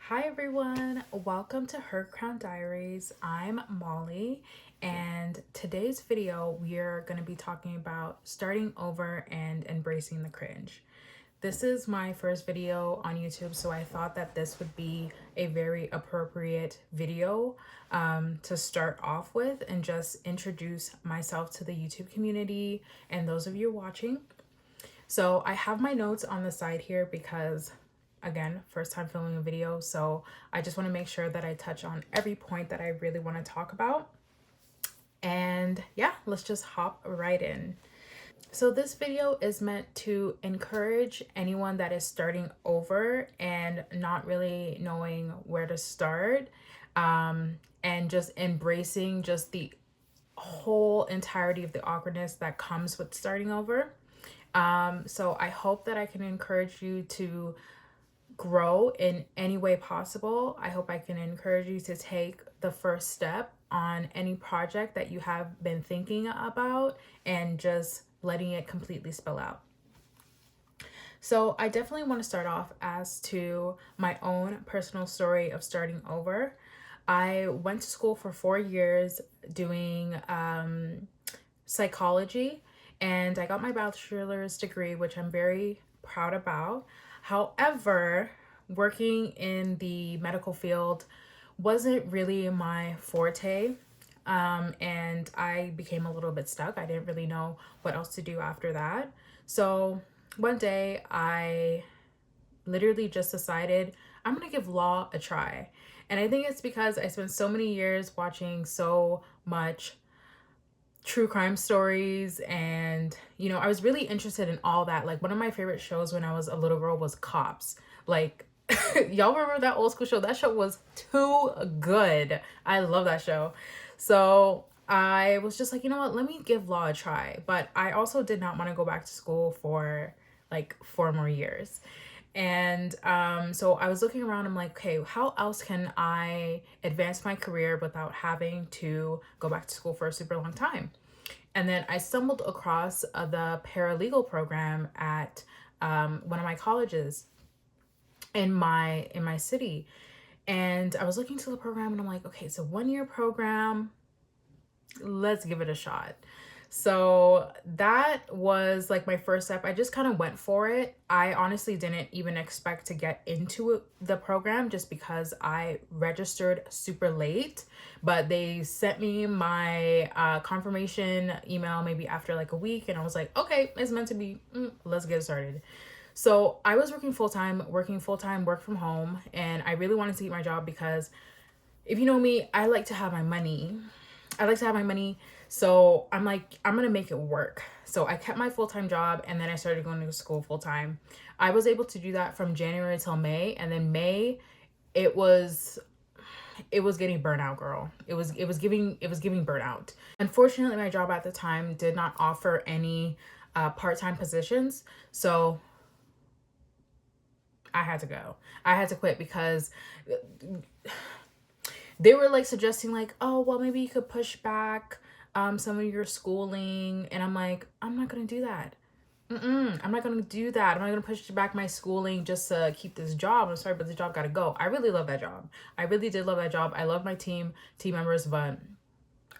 Hi everyone, welcome to Her Crown Diaries. I'm Molly, and today's video we are going to be talking about starting over and embracing the cringe. This is my first video on YouTube, so I thought that this would be a very appropriate video to start off with and just introduce myself to the YouTube community and those of you watching. So I have my notes on the side here because, again, first time filming a video, so I just want to make sure that I touch on every point that I really want to talk about. And yeah, let's just hop right in. So this video is meant to encourage anyone that is starting over and not really knowing where to start, and just embracing just the whole entirety of the awkwardness that comes with starting over. So I hope that I can encourage you to grow in any way possible. I hope I can encourage you to take the first step on any project that you have been thinking about and just letting it completely spill out. So I definitely want to start off as to my own personal story of starting over. I went to school for 4 years doing psychology, and I got my bachelor's degree, which I'm very proud about. However, working in the medical field wasn't really my forte, and I became a little bit stuck. I didn't really know what else to do after that. So one day I literally just decided I'm gonna give law a try. And I think it's because I spent so many years watching so much true crime stories, and I was really interested in all that. Like, one of my favorite shows when I was a little girl was Cops. Like, y'all remember that old school show? That show was too good. I love that show. So I was just like, you know what, let me give law a try. But I also did not want to go back to school for like 4 more years. And so I was looking around. I'm like, okay, how else can I advance my career without having to go back to school for a super long time? And then I stumbled across the paralegal program at one of my colleges in my city. And I was looking to the program and I'm like, okay, it's a 1 year program. Let's give it a shot. So that was like my first step. I just kind of went for it. I honestly didn't even expect to get into the program just because I registered super late, but they sent me my confirmation email maybe after like a week, and I was like, okay, it's meant to be. Let's get started. So I was working full time, work from home, and I really wanted to keep my job because if you know me, I like to have my money. So I'm like, I'm gonna make it work. So I kept my full-time job, and then I started going to school full-time. I was able to do that from January till May, and then May, it was getting burnout, girl. It was giving burnout. Unfortunately, my job at the time did not offer any part-time positions, so I had to go. I had to quit because they were like suggesting like, oh, well, maybe you could push back some of your schooling. And I'm like, I'm not going to do that. I'm not going to do that. I'm not going to push back my schooling just to keep this job. I'm sorry, but the job got to go. I really love that job. I really did love that job. I love my team members, but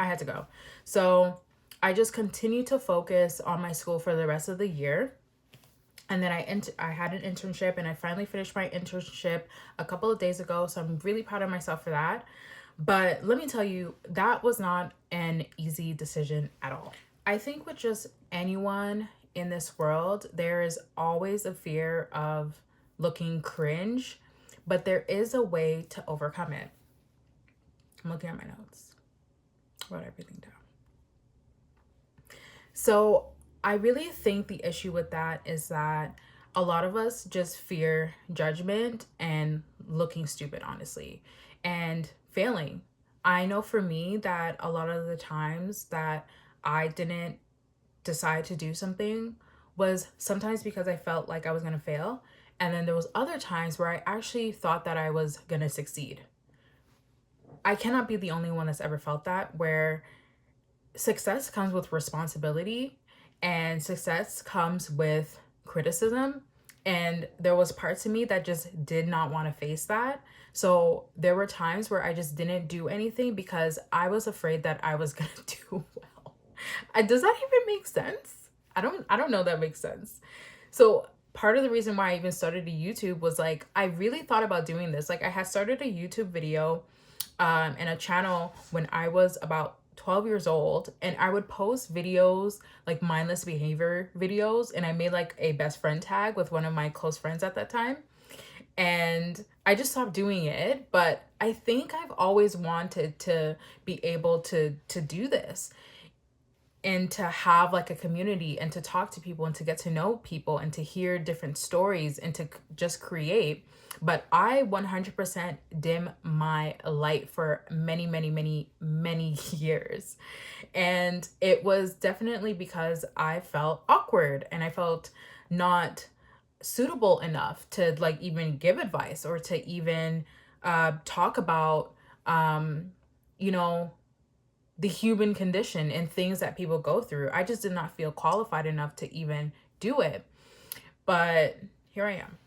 I had to go. So I just continued to focus on my school for the rest of the year. And then I had an internship, and I finally finished my internship a couple of days ago. So I'm really proud of myself for that. But let me tell you, that was not an easy decision at all. I think with just anyone in this world, there is always a fear of looking cringe, but there is a way to overcome it. I'm looking at my notes, wrote everything down. So I really think the issue with that is that a lot of us just fear judgment and looking stupid, honestly, and failing. I know for me that a lot of the times that I didn't decide to do something was sometimes because I felt like I was going to fail. And then there was other times where I actually thought that I was going to succeed. I cannot be the only one that's ever felt that, where success comes with responsibility and success comes with criticism, And there was parts of me that just did not want to face that. So there were times where I just didn't do anything because I was afraid that I was going to do well. Does that even make sense? I don't know that makes sense. So part of the reason why I even started a YouTube was like I really thought about doing this. Like I had started a YouTube video and a channel when I was about 12 years old, and I would post videos like mindless behavior videos, and I made like a best friend tag with one of my close friends at that time. And I just stopped doing it, but I think I've always wanted to be able to do this and to have like a community and to talk to people and to get to know people and to hear different stories and to just create. But I 100% dim my light for many, many, many, many years. And it was definitely because I felt awkward and I felt not suitable enough to like even give advice or to even talk about, you know, the human condition and things that people go through. I just did not feel qualified enough to even do it. But here I am.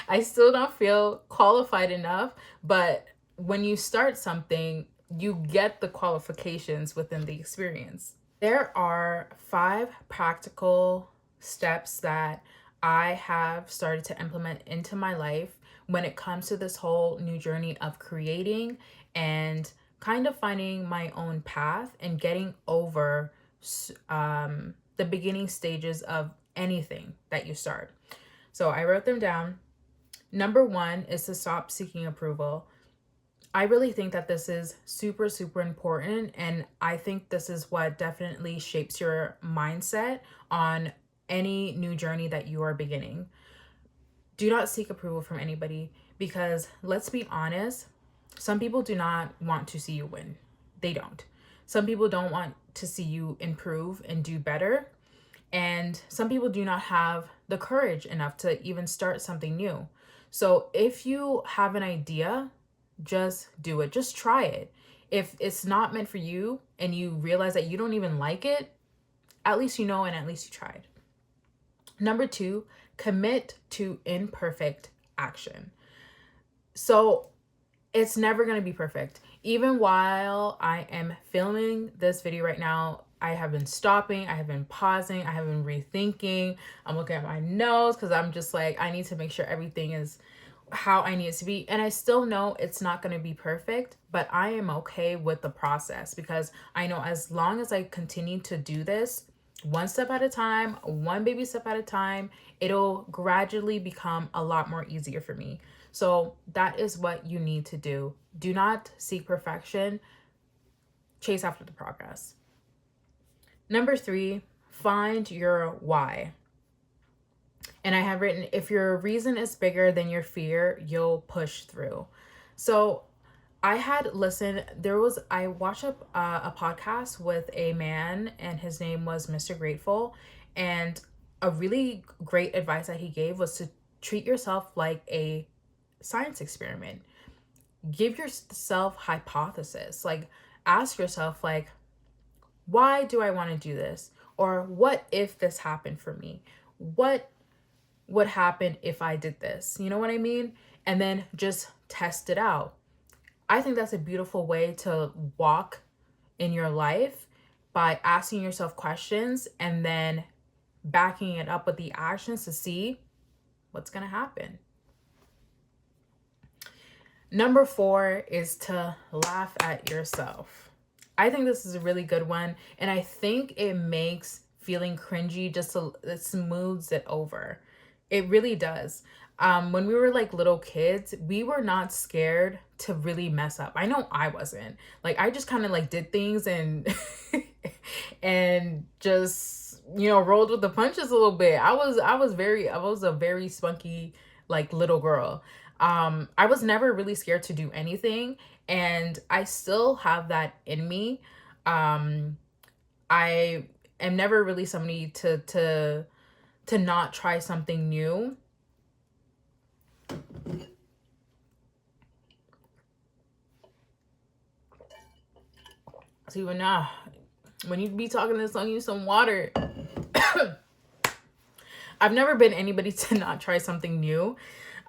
I still don't feel qualified enough, but when you start something, you get the qualifications within the experience. There are 5 practical steps that I have started to implement into my life when it comes to this whole new journey of creating and kind of finding my own path and getting over the beginning stages of anything that you start. So I wrote them down. Number 1 is to stop seeking approval. I really think that this is super, super important. And I think this is what definitely shapes your mindset on any new journey that you are beginning. Do not seek approval from anybody because let's be honest, some people do not want to see you win. They don't. Some people don't want to see you improve and do better. And some people do not have the courage enough to even start something new. So if you have an idea, just do it. Just try it. If it's not meant for you and you realize that you don't even like it, at least you know and at least you tried. Number 2, commit to imperfect action. So it's never going to be perfect. Even while I am filming this video right now, I have been stopping, I have been pausing, I have been rethinking. I'm looking at my notes because I'm just like, I need to make sure everything is how I need it to be. And I still know it's not going to be perfect, but I am okay with the process because I know as long as I continue to do this, one step at a time, one baby step at a time, it'll gradually become a lot more easier for me. So that is what you need to do. Do not seek perfection. Chase after the progress. Number 3, find your why. And I have written, if your reason is bigger than your fear, you'll push through. So I had listened, I watched a podcast with a man and his name was Mr. Grateful. And a really great advice that he gave was to treat yourself like a science experiment. Give yourself hypothesis. Like ask yourself like, why do I want to do this? Or what if this happened for me? What would happen if I did this? You know what I mean? And then just test it out. I think that's a beautiful way to walk in your life by asking yourself questions and then backing it up with the actions to see what's going to happen. Number 4 is to laugh at yourself. I think this is a really good one. And I think it makes feeling cringy it smooths it over. It really does. When we were like little kids, we were not scared to really mess up. I know I wasn't. Like I just kind of like did things and and just rolled with the punches a little bit. I was a very spunky like little girl. I was never really scared to do anything, and I still have that in me. I am never really somebody to not try something new. So even now, when you be talking this, I need some water. I've never been anybody to not try something new.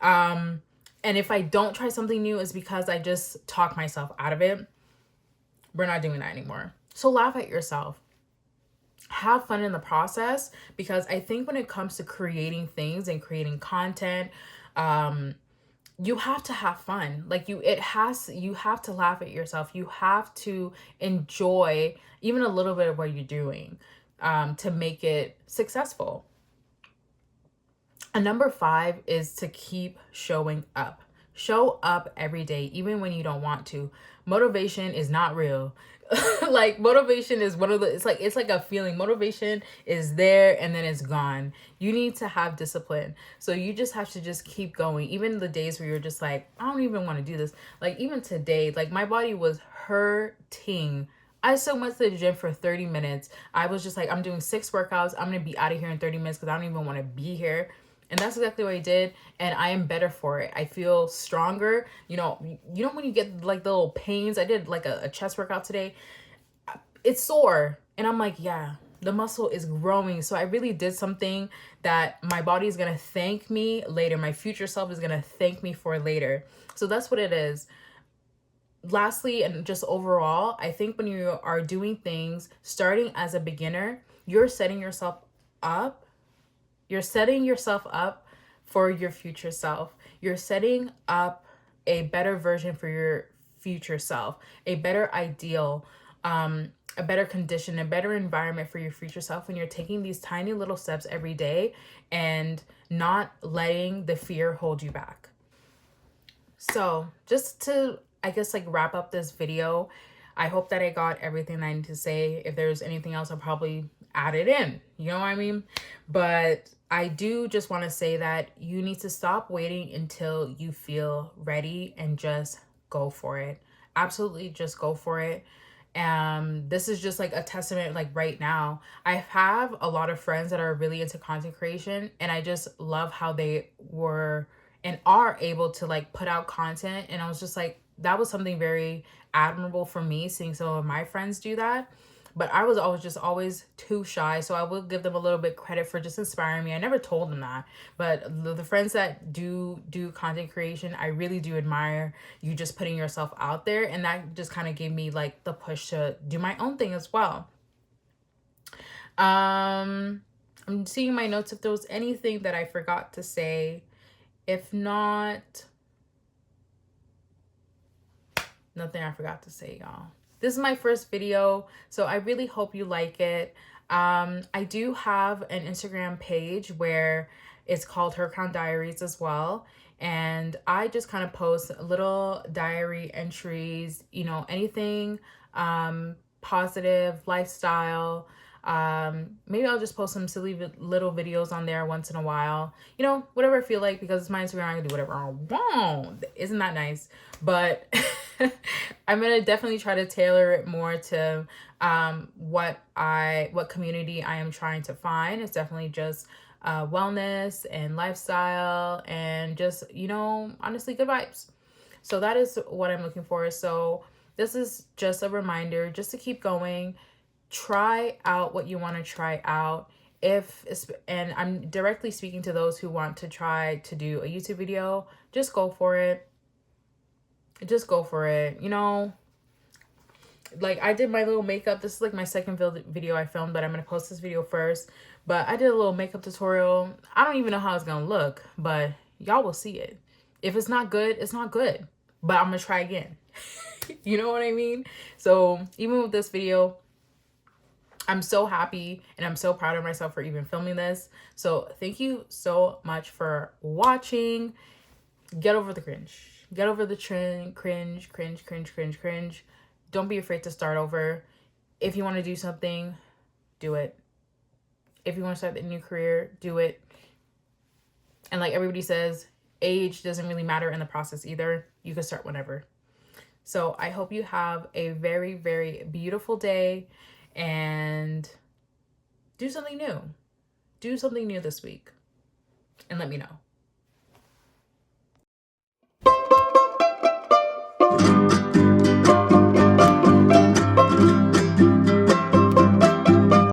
And if I don't try something new, it's because I just talk myself out of it. We're not doing that anymore. So laugh at yourself. Have fun in the process, because I think when it comes to creating things and creating content, you have to have fun. Like you have to laugh at yourself. You have to enjoy even a little bit of what you're doing, to make it successful. And number 5 is to keep showing up. Show up every day, even when you don't want to. Motivation is not real. Like motivation is one of the, it's like a feeling. Motivation is there and then it's gone. You need to have discipline. So you just have to just keep going. Even the days where you're just like, I don't even want to do this. Like even today, like my body was hurting. I still went to the gym for 30 minutes. I was just like, I'm doing 6 workouts. I'm going to be out of here in 30 minutes because I don't even want to be here. And that's exactly what I did. And I am better for it. I feel stronger. You know when you get like the little pains. I did like a chest workout today. It's sore. And I'm like, yeah, the muscle is growing. So I really did something that my body is going to thank me later. My future self is going to thank me for later. So that's what it is. Lastly, and just overall, I think when you are doing things, starting as a beginner, you're setting yourself up. You're setting yourself up for your future self. You're setting up a better version for your future self, a better ideal, a better condition, a better environment for your future self when you're taking these tiny little steps every day and not letting the fear hold you back. So just to, I guess, like wrap up this video, I hope that I got everything I need to say. If there's anything else, I'll probably add it in. You know what I mean? But I do just want to say that you need to stop waiting until you feel ready and just go for it. Absolutely just go for it. This is just like a testament, like right now. I have a lot of friends that are really into content creation, and I just love how they were and are able to like put out content. And I was just like, that was something very admirable for me, seeing some of my friends do that. But I was always too shy. So I will give them a little bit credit for just inspiring me. I never told them that. But the friends that do content creation, I really do admire you just putting yourself out there. And that just kind of gave me like the push to do my own thing as well. I'm seeing my notes if there was anything that I forgot to say. If not, nothing I forgot to say, y'all. This is my first video, so I really hope you like it. I do have an Instagram page where it's called Her Crown Diaries as well. And I just kind of post little diary entries, you know, anything positive, lifestyle. Maybe I'll just post some silly little videos on there once in a while. You know, whatever I feel like, because it's my Instagram, I can do whatever I want. Isn't that nice? But I'm gonna definitely try to tailor it more to what community I am trying to find. It's definitely just wellness and lifestyle and just, you know, honestly good vibes. So that is what I'm looking for. So this is just a reminder just to keep going. Try out what you want to try out. And I'm directly speaking to those who want to try to do a YouTube video, just go for it. Just go for it. You know, like I did my little makeup. This is like my second video I filmed, but I'm going to post this video first. But I did a little makeup tutorial. I don't even know how it's going to look, but y'all will see it. If it's not good, it's not good. But I'm going to try again. You know what I mean? So even with this video, I'm so happy and I'm so proud of myself for even filming this. So thank you so much for watching. Get over the cringe. Get over the cringe. Don't be afraid to start over. If you want to do something, do it. If you want to start a new career, do it. And like everybody says, age doesn't really matter in the process either. You can start whenever. So I hope you have a very, very beautiful day and do something new. Do something new this week and let me know.